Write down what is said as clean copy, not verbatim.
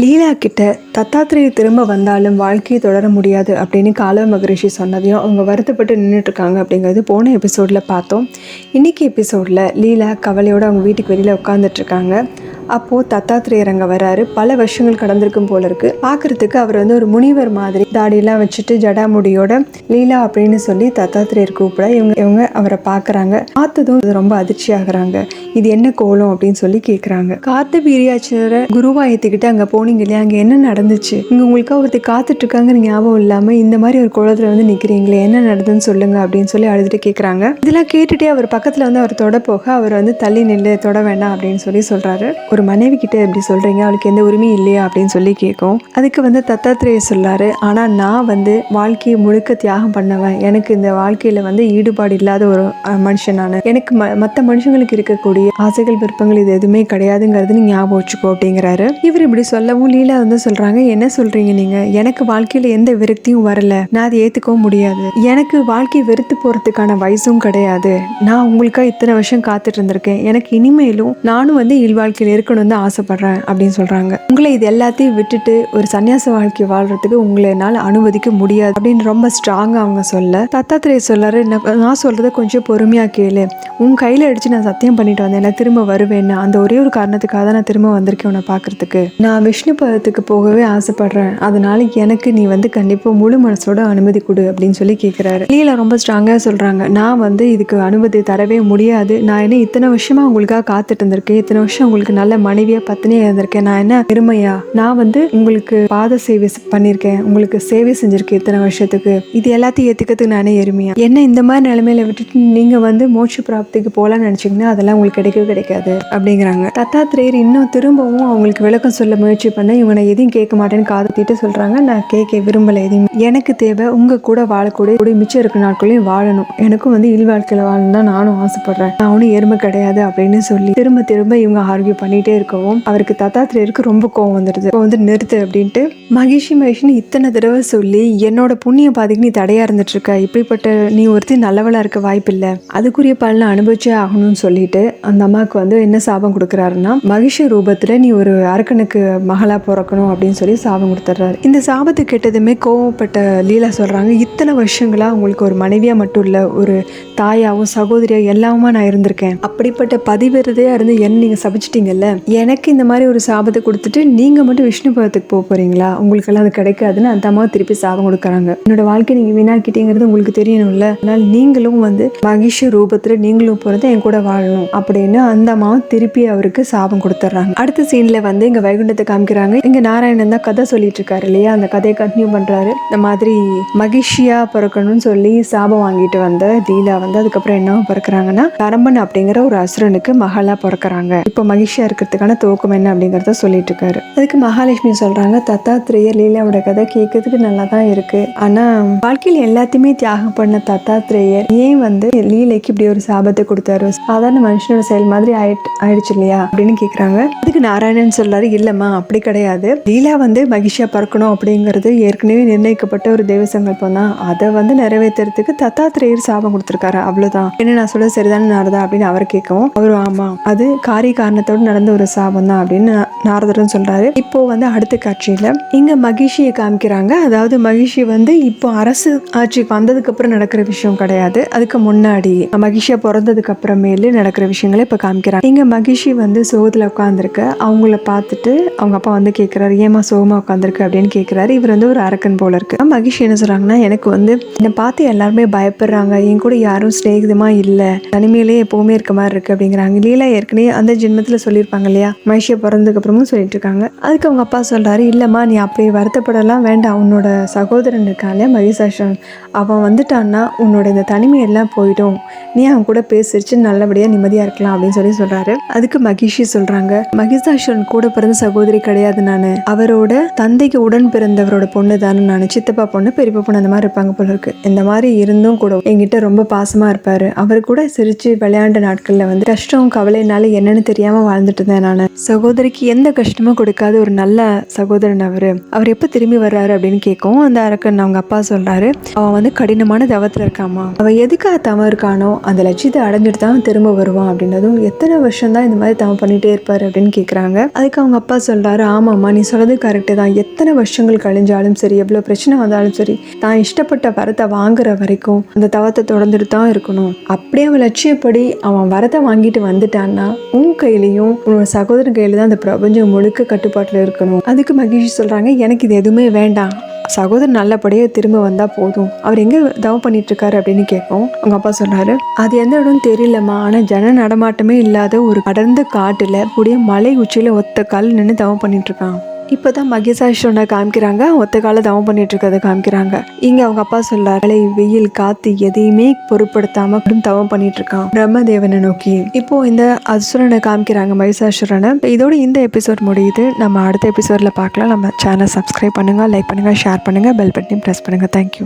லீலா கிட்ட தத்தாத்திரேயர் திரும்ப வந்தாலும் வாழ்க்கையை தொடர முடியாது அப்படின்னு காலவ மகரிஷி சொன்னதையும் அவங்க வருத்தப்பட்டு நின்றுட்டு இருக்காங்க அப்படிங்கிறது போன எபிசோடில் பார்த்தோம். இன்னைக்கு எபிசோடில் லீலா கவலையோடு அவங்க வீட்டுக்கு வெளியில் உட்காந்துட்டு இருக்காங்க. அப்போது தத்தாத்திரேயர் அங்கே வராரு. பல வருஷங்கள் கடந்திருக்கும் போல இருக்கு. பார்க்கறதுக்கு அவர் ஒரு முனிவர் மாதிரி தாடியெல்லாம் வச்சுட்டு ஜடாமுடியோட லீலா அப்படின்னு சொல்லி தத்தாத்திரேயர் கூப்பிட இவங்க அவரை பார்க்குறாங்க. பார்த்ததும் ரொம்ப அதிர்ச்சி ஆகுறாங்க. இது என்ன கோலம் அப்படின்னு சொல்லி கேட்குறாங்க. கார்த்த வீரியாச்சரை குருவா ஏற்றிக்கிட்டு அங்கே போனீங்க இல்லையா, அங்கே என்ன நடந்துச்சு? இங்கே உங்களுக்காக ஒருத்தர் காத்துட்டு இருக்காங்க, ஞாபகம் இல்லாமல் இந்த மாதிரி ஒரு குளத்துல நிற்கிறீங்களே, என்ன நடந்துன்னு சொல்லுங்க அப்படின்னு சொல்லி அழுதுட்டு கேட்குறாங்க. இதெல்லாம் கேட்டுட்டே அவர் பக்கத்தில் அவர் தொட போக அவர் தள்ளி நின்று தொட வேண்டாம் அப்படின்னு சொல்லி சொல்கிறாரு. ஒரு மனைவி கிட்ட எப்படி சொல்றீங்க, அவளுக்கு எந்த உரிமையும் இல்லையா அப்படின்னு சொல்லி கேட்கும். அதுக்கு தத்தாத்திரேயர் சொல்லாரு, ஆனால் நான் வாழ்க்கையை முழுக்க தியாகம் பண்ணவன். எனக்கு இந்த வாழ்க்கையில ஈடுபாடு இல்லாத ஒரு மனுஷன் நான். எனக்கு மற்ற மனுஷங்களுக்கு இருக்கக்கூடிய ஆசைகள் விருப்பங்கள் இது எதுவுமே கிடையாதுங்கிறது நீ ஞாபகம் வச்சுக்கோ அப்படிங்கிறாரு. இவர் இப்படி சொல்லவும் லீலா சொல்றாங்க, என்ன சொல்றீங்க நீங்க? எனக்கு வாழ்க்கையில எந்த விரக்தியும் வரல, நான் அதை ஏத்துக்கவும் முடியாது. எனக்கு வாழ்க்கை வெறுத்து போறதுக்கான வயசும் கிடையாது. நான் உங்களுக்காக இத்தனை வருஷம் காத்துட்டு இருந்திருக்கேன். எனக்கு இனிமேலும் நானும் இல்வாழ்க்கையில் இருக்கணும் தான் ஆசைப்படுறேன் அப்படின்னு சொல்றாங்க. உங்களை இது எல்லாத்தையும் விட்டுட்டு ஒரு சன்னியாச வாழ்க்கை வாழ்றதுக்கு உங்களால அனுமதிக்க முடியாது அப்படின்னு ரொம்ப ஸ்ட்ராங்கா அவங்க சொல்ல, தத்தாத்திரேயர் சொல்லாரு, நான் சொல்றத கொஞ்சம் பொறுமையா கேளு. உன் கையில அடிச்சு நான் சத்தியம் பண்ணிட்டு வந்தேன், நான் திரும்ப வருவேன்னு. அந்த ஒரே ஒரு காரணத்துக்காக தான் நான் திரும்ப வந்திருக்கேன் உன்னை பாக்குறதுக்கு. நான் விஷ்ணு பதத்துக்கு போகவே ஆசைப்படுறேன். அதனால எனக்கு நீ கண்டிப்பா முழு மனசோட அனுமதி கொடு அப்படின்னு சொல்லி கேட்கிறாரு. லீலா ரொம்ப ஸ்ட்ராங்கா சொல்றாங்க, நான் இதுக்கு அனுமதி தரவே முடியாது. நான் என்ன இத்தனை வருஷமா உங்களுக்காக காத்துட்டு இருந்திருக்கேன், இத்தனை வருஷம் உங்களுக்கு நல்ல மனைவியா பத்தினியா இருந்திருக்கேன். நான் என்ன பெருமையா? நான் உங்களுக்கு பாத சேவை பண்ணிருக்கேன், உங்களுக்கு சேவை செஞ்சிருக்கேன் இத்தனை வருஷத்துக்கு. இது எல்லாத்தையும் ஏத்துக்கிறதுக்கு நானே எருமையா? என்ன இந்த மாதிரி நிலைமையில விட்டுட்டு நீங்க மோட்ச பிராப்திக்கு போலான்னு நினைச்சீங்கன்னா அதெல்லாம் உங்களுக்கு கிடைக்கவே கிடைக்காது அப்படிங்கிறாங்க. தத்தாத்திரேயர் இன்னும் திரும்பவும் அவங்களுக்கு விளக்கம் சொல்ல முயற்சி பண்ண இவங்க எதையும் கேட்க மாட்டேன்னு காதத்திட்டு சொல்றாங்க, நான் கேட்க விரும்பல எதையும். எனக்கு தேவை உங்க கூட வாழக்கூடிய மிச்சம் இருக்கிற நாட்களையும் வாழணும். எனக்கும் இல்வாழ்க்கையில வாழணும் தான் நானும் ஆசைப்படுறேன். நான் ஒன்னும் எருமை கிடையாது அப்படின்னு சொல்லி திரும்ப திரும்ப இவங்க ஆர்கியூ பண்ணிட்டே இருக்கவும் அவருக்கு தத்தாத்திரேயருக்கு ரொம்ப கோவம் வந்துடுது. நிறுத்து அப்படின்ட்டு மகிஷின்னு இத்தனை தடவை சொல்லி என்னோட புண்ணிய பாதைக்கு நீ தடையா இருந்துட்டு இருக்க. இப்படிப்பட்ட நீ ஒருத்தி நல்லவளா இருக்க வாய்ப்பு இல்லை, அதுக்குரிய பலனை அனுபவிச்சே ஆகணும்னு சொல்லிட்டு அந்த அம்மாவுக்கு என்ன சாபம் கொடுக்குறாருன்னா, மகிஷ ரூபத்துல நீ ஒரு அரக்கனுக்கு மகளா பிறக்கணும் அப்படின்னு சொல்லி சாபம் கொடுத்துட்றாரு. இந்த சாபத்தை கேட்டதுமே கோவப்பட்ட லீலா சொல்றாங்க, இத்தனை வருஷங்களா உங்களுக்கு ஒரு மனைவியா மட்டும் இல்ல, ஒரு தாயாவும் சகோதரியா எல்லாமா நான் இருந்திருக்கேன். அப்படிப்பட்ட பதிவிரதையா இருந்து என்ன நீங்க சபிச்சிட்டீங்கல்ல, எனக்கு இந்த மாதிரி ஒரு சாபத்தை கொடுத்துட்டு நீங்க மட்டும் விஷ்ணு பதத்துக்கு போறீங்களா? உங்களுக்கு எல்லாம் அது கிடைக்காதுன்னு அந்த அம்மா திருப்பி சாபம் கொடுக்குறாங்க. என்னோட வாழ்க்கை நீங்க வீணாக்கிட்டீங்கிறது உங்களுக்கு தெரியணும்ல, அதனால நீங்களும் மகிஷ ரூபத்துல நீங்களும் போறது என் கூட வாழணும் அப்படின்னு அந்த அம்மா திருப்பி அவருக்கு சாபம் கொடுத்துட்றாங்க. அடுத்த சீன்ல இங்க வைகுண்டத்தை காமிக்கிறாங்க. இங்க நாராயணன் தான் கதை சொல்லிட்டு இருக்காரு இல்லையா, அந்த கதையை கண்டினியூ பண்றாரு. இந்த மாதிரி மகிஷியா பிறக்கணும்னு சொல்லி சாபம் வாங்கிட்டு வந்த லீலா அதுக்கப்புறம் என்ன பிறக்கிறாங்கன்னா, கரம்பன் அப்படிங்கிற ஒரு அசுரனுக்கு மகளா பிறக்கிறாங்க. இப்ப மகிஷியா இருக்கிறதுக்கான துவக்கம் என்ன அப்படிங்கறத சொல்லிட்டு இருக்காரு. அதுக்கு மகாலட்சுமி சொல்றாங்க, தத்தாத்திரேயர் லீலாவோட கதை கேட்கறதுக்கு நல்லா தான் இருக்கு, ஆனா வாழ்க்கையில எல்லாத்தையுமே தியாகம் பண்ண தத்தாத்திரேயர் ஏன் லீலைக்கு இப்படி ஒரு சாபத்தை கொடுத்தாரு? சாதாரண மனுஷனோட செயல் மாதிரி ஆயிடுச்சு இல்லையா அப்படின்னு கேக்குறாங்க. அதுக்கு நாராயணன் சொல்றாரு, இல்லம்மா அப்படி கிடையாது. லீலா மகிஷியா பறக்கணும் அப்படிங்கிறது ஏற்கனவே நிர்ணயிக்கப்பட்ட ஒரு தெய்வ சங்கல்பம் தான். அதை நிறைவேற்றுறதுக்கு தத்தாத்திரேயர் சாபம் கொடுத்திருக்காரு, அவ்வளவுதான். என்ன நான் சொல்ல சரிதானே நாரதா அப்படின்னு அவர் கேட்கவும் அவரும் ஆமா, அது காரிய காரணத்தோடு நடந்த ஒரு சாபம் தான் அப்படின்னு நாரதரும் சொல்றாரு. இப்போ அடுத்த காட்சியில இங்க மகிஷியை காமிக்கிறாங்க. அதாவது மகிஷி இப்போ அரசு ஆட்சிக்கு வந்ததுக்கு அப்புறம் நடக்கிற விஷயம் கிடையாது, அதுக்கு முன்னாடி மகிஷியா பிறந்ததுக்கு அப்புறமேல நடக்கிற விஷயங்களை இப்ப காமிக்கிறாங்க. இங்க மகிஷி சோகத்துல உட்காந்துருக்க அவங்கள பார்த்துட்டு அவங்க அப்பா கேட்கிறாரு, ஏமா சோகமா உட்காந்துருக்கு அப்படின்னு கேட்கிறாரு. இவர் ஒரு அரக்கன் போல இருக்கு. மகிஷி என்ன சொல்றாங்கன்னா, எனக்கு என்னை பார்த்து எல்லாருமே பயப்படுறாங்க, என் கூட யாரும் ஸ்நேகிதமா இல்ல, தனிமையிலே எப்பவுமே இருக்க மாதிரி இருக்கு அப்படிங்கிறாங்க. லீலா ஏற்கனவே அந்த ஜென்மத்துல சொல்லியிருப்பாங்க இல்லையா, மகிஷியா பிறந்ததுக்கு அப்புறமும் சொல்லிட்டு இருக்காங்க. அதுக்கு அவங்க அப்பா சொல்றாரு, இல்லம்மா நீ அப்படி வருத்தப்படலாம் வேண்டாம், உன்னோட சகோதரன் இருக்கான்ல மகிஷாசுரன், அவன் வந்துட்டான்னா உன்னோட இந்த தனிமையெல்லாம் போயிடும், நீ அவன் கூட பேசிருச்சு நல்லபடியா நிம்மதியா இருக்கலாம் அப்படின்னு சொல்லி சொல்றாரு. அதுக்கு மகிஷி சொல்றாங்க, மகிஷாசுரன் கூட பிறந்த சகோதரி கிடையாது நானு, அவரோட தந்தைக்கு உடன் பிறந்தவரோட பொண்ணு தானே நானு, சித்தப்பா பொண்ணு பெரியப்பா பொண்ணு அந்த மாதிரி இருப்பாங்க போல இருக்கு. இந்த மாதிரி இருந்தும் கூட என்கிட்ட ரொம்ப பாசமா இருப்பாரு. அவர் கூட சிரிச்சு விளையாண்ட நாட்கள்ல கஷ்டம் கவலைனால என்னன்னு தெரியாம வாழ்ந்துட்டு இருந்தேன் நான். சகோதரிக்கு எந்த கஷ்டமும் கொடுக்காத ஒரு நல்ல சகோதரன் அவர் எப்போ திரும்பி வர்றாரு அப்படின்னு கேட்கும். அந்த அரக்கன் அவங்க அப்பா சொல்றாரு, அவன் வந்து கடினமான தவத்தில் இருக்காமா, அவன் எதுக்காக தவம் இருக்கானோ அந்த லட்சியத்தை அடைஞ்சிட்டு தான் திரும்ப வருவான் அப்படின்னதும், எத்தனை வருஷம் தான் இந்த மாதிரி தவம் பண்ணிட்டே இருப்பாரு அப்படின்னு கேட்குறாங்க. அதுக்கு அவங்க அப்பா சொல்றாரு, ஆமாம்மா நீ சொல்றது கரெக்டு தான், எத்தனை வருஷங்கள் கழிஞ்சாலும் சரி, எவ்வளோ பிரச்சனை வந்தாலும் சரி, தான் இஷ்டப்பட்ட வரத்தை வாங்குற வரைக்கும் அந்த தவத்தை தொடர்ந்துட்டு தான் இருக்கணும். அப்படியே அவன் லட்சியப்படி அவன் வரத்தை வாங்கிட்டு வந்துட்டான்னா உன் கையிலையும் உன்னோட சகோதரன் கையில தான் அந்த பிரபஞ்சம் முழுக்க கட்டுப்பாட்டில் இருக்கணும். அதுக்கு மகிழ்ச்சி சொல்றாங்க, எனக்கு இது எதுவுமே வேண்டாம், சகோதரன் நல்லபடியாக திரும்ப வந்தா போதும். அவர் எங்க தவம் பண்ணிட்டு இருக்காரு அப்படின்னு கேட்கும். அவங்க அப்பா சொன்னாரு, அது எந்த இடம் தெரியலம்மா, ஆனா ஜன நடமாட்டமே இல்லாத ஒரு அடர்ந்த காட்டுல கூடிய மலை உச்சியில ஒத்த கால் நின்று தவம் பண்ணிட்டு இருக்கான். இப்போதான் மகேசாஸ்வரனை காமிக்கிறாங்க, ஒத்த கால தவம் பண்ணிட்டு இருக்கிறத காமிக்கிறாங்க. இங்க அவங்க அப்பா சொல்றாரு, வெயில் காத்து எதையுமே பொருட்படுத்தாம தவம் பண்ணிட்டு இருக்கான் பிரம்மதேவனை நோக்கி. இப்போ இந்த அசுரனை காமிக்கிறாங்க, மகேசாஸ்வரனை. இதோட இந்த எபிசோட் முடியுது. நம்ம அடுத்த எபிசோட்ல பார்க்கலாம். நம்ம சேனல் சப்ஸ்கிரைப் பண்ணுங்க, லைக் பண்ணுங்க, ஷேர் பண்ணுங்க, பெல் பட்டனையும் ப்ரெஸ் பண்ணுங்க. தேங்க்யூ.